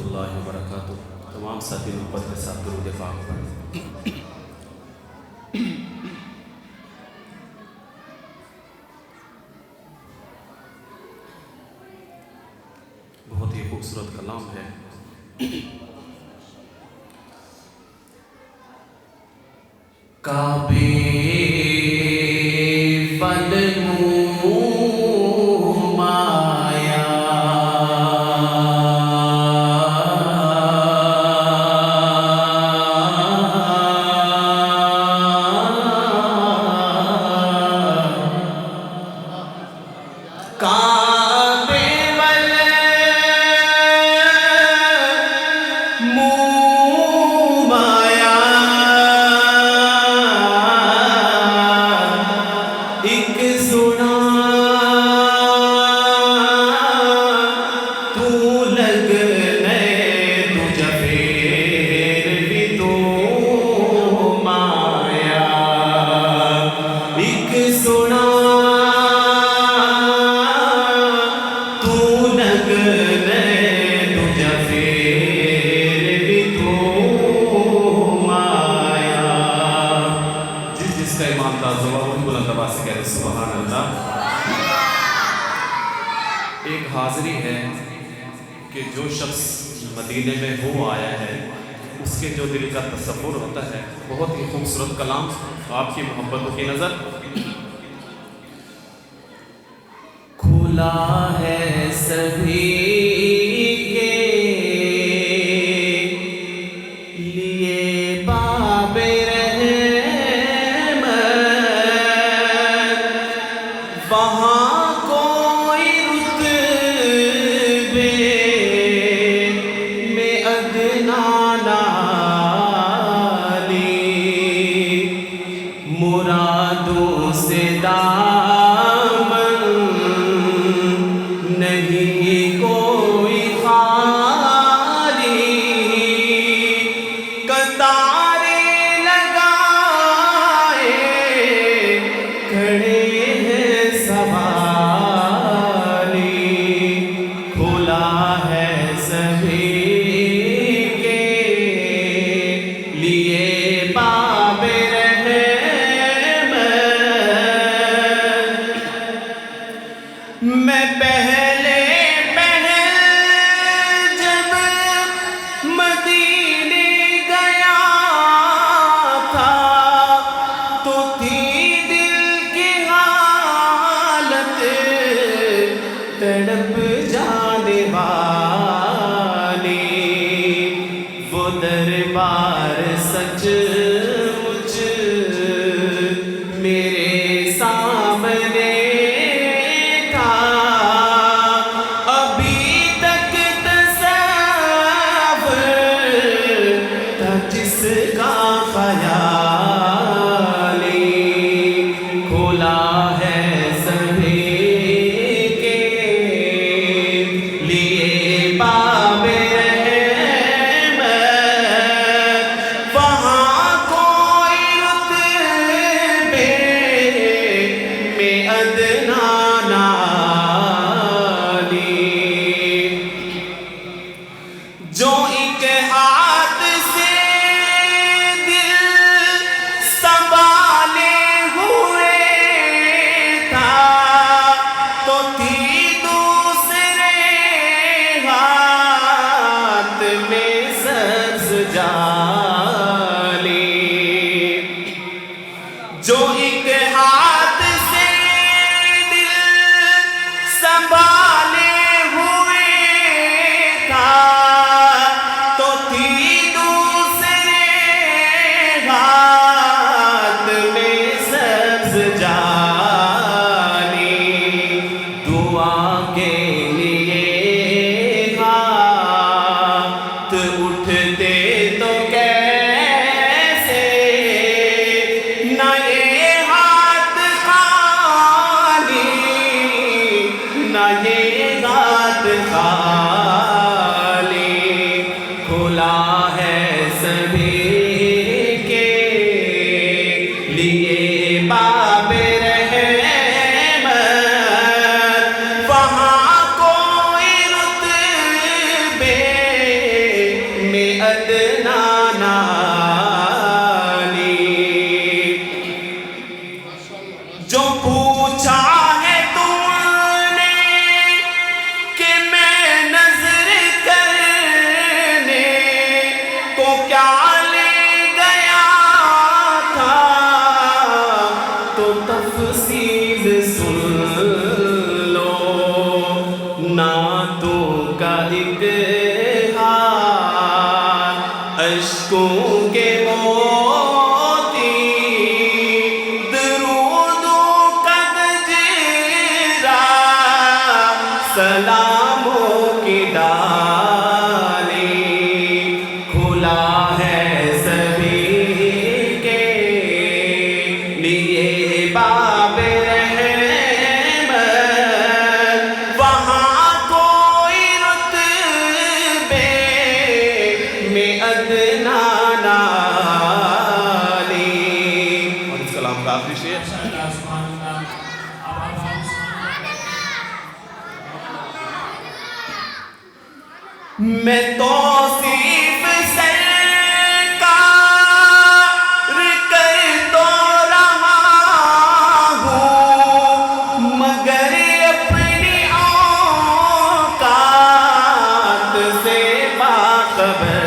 اللہ وبرکاتہ۔ تمام ساتھی محبت کے ساتھ درود پاک پڑھیں۔ بہت ہی خوبصورت کلام ہے۔ کعبے فن مایا ایک حاضری ہے کہ جو شخص مدینے میں ہو آیا ہے اس کے جو دل کا تصور ہوتا ہے۔ بہت ہی خوبصورت کلام آپ کی محبتوں کی نظر۔ کھلا ہے سبھی کے لیے باب رحمت، وہاں مرادوں سے دامن نہیں کوئی خالی، قطاریں لگائے کھڑے ہیں سوالی، کھلا ہے سبھی کے لیے باب میں پہلے جب مدینے گیا تھا تو تھی دل کی حالت تڑپ جانے والی، وہ دربار سچ مچ میرے سامنے جس کا خیالی، کھلا ہے سبھی کے لیے باب رحمت، وہاں ادنا نانی جو پوچھا ہے تم نے کہ میں نظر کرنے تو کیا لے گیا تھا تو تفصیل سن لو نعتوں کا ایک ہار اشکوں کے موتی درودوں کا گجرا سلاموں کی ڈالی کھلا ہے سبھی کے لیے باب رحمت وہاں کوئی رتبے میں ادنا نالی اور اس کلام کا آخری شعر میں توصیف سرکار کر تو رہا ہوں مگر اپنی اوقات سے باخبر